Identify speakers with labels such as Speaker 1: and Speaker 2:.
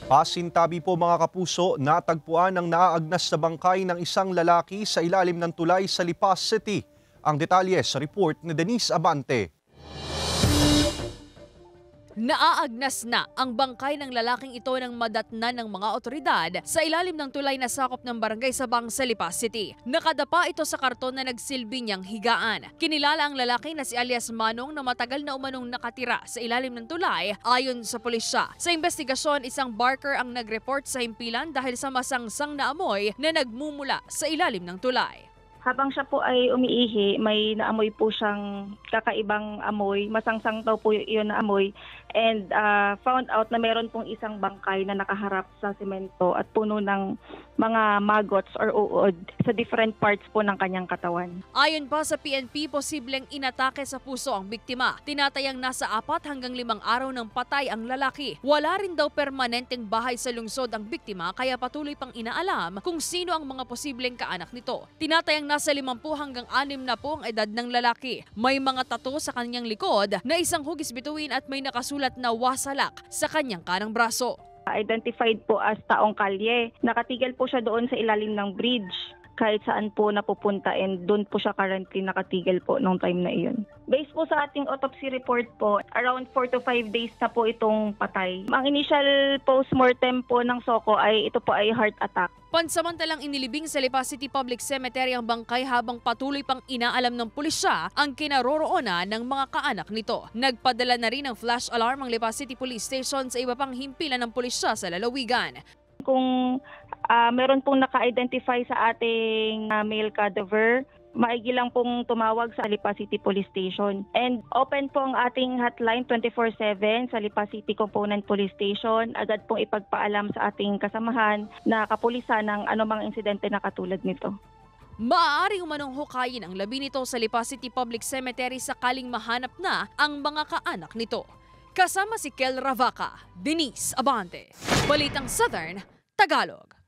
Speaker 1: Pasintabi po mga kapuso, natagpuan ang naaagnas na bangkay ng isang lalaki sa ilalim ng tulay sa Lipas City. Ang detalye sa report ni Denise Abante.
Speaker 2: Naaagnas na ang bangkay ng lalaking ito ng madatnan ng mga otoridad sa ilalim ng tulay na sakop ng barangay Sabang sa Lipas City. Nakadapa ito sa karton na nagsilbi niyang higaan. Kinilala ang lalaki na si alias Manong na matagal na umanong nakatira sa ilalim ng tulay ayon sa pulisya. Sa investigasyon, isang barker ang nag-report sa himpilan dahil sa masangsang na amoy na nagmumula sa ilalim ng tulay.
Speaker 3: Habang siya po ay umiihi, may naamoy po siyang kakaibang amoy. Masangsang daw po yun na amoy. And found out na meron pong isang bangkay na nakaharap sa semento at puno ng mga maggots or uod sa different parts po ng kanyang katawan.
Speaker 2: Ayon pa sa PNP, posibleng inatake sa puso ang biktima. Tinatayang nasa 4 hanggang 5 araw ng patay ang lalaki. Wala rin daw permanenteng bahay sa lungsod ang biktima kaya patuloy pang inaalam kung sino ang mga posibleng kaanak nito. Tinatayang nasa 50 hanggang 60 ang edad ng lalaki. May mga tattoo sa kanyang likod na isang hugis bituin at may nakasulat na wasalak sa kanyang kanang braso.
Speaker 3: Identified po as taong kalye. Nakatigil po siya doon sa ilalim ng bridge. Kahit saan po napupunta and doon po siya currently nakatigil po nung time na iyon. Based po sa ating autopsy report po, around 4 to 5 days na po itong patay. Ang initial postmortem po ng Soko ay ito po ay heart attack.
Speaker 2: Pansamantalang inilibing sa Lipas City Public Cemetery ang bangkay habang patuloy pang inaalam ng pulisya ang kinaroroonan ng mga kaanak nito. Nagpadala na rin ng flash alarm ang Lipas City Police Station sa iba pang himpilan ng pulisya sa lalawigan.
Speaker 3: Kung meron pong naka-identify sa ating male cadaver, maigi lang pong tumawag sa Lipas City Police Station. And open po ang ating hotline 24/7 sa Lipas City Component Police Station. Agad pong ipagpaalam sa ating kasamahan na kapulisan ng anumang insidente na katulad nito.
Speaker 2: Maaari umanong hukayin ang labi nito sa Lipas City Public Cemetery sakaling mahanap na ang mga kaanak nito. Kasama si Kel Ravaca, Denise Abante, Balitang Southern, Tagalog.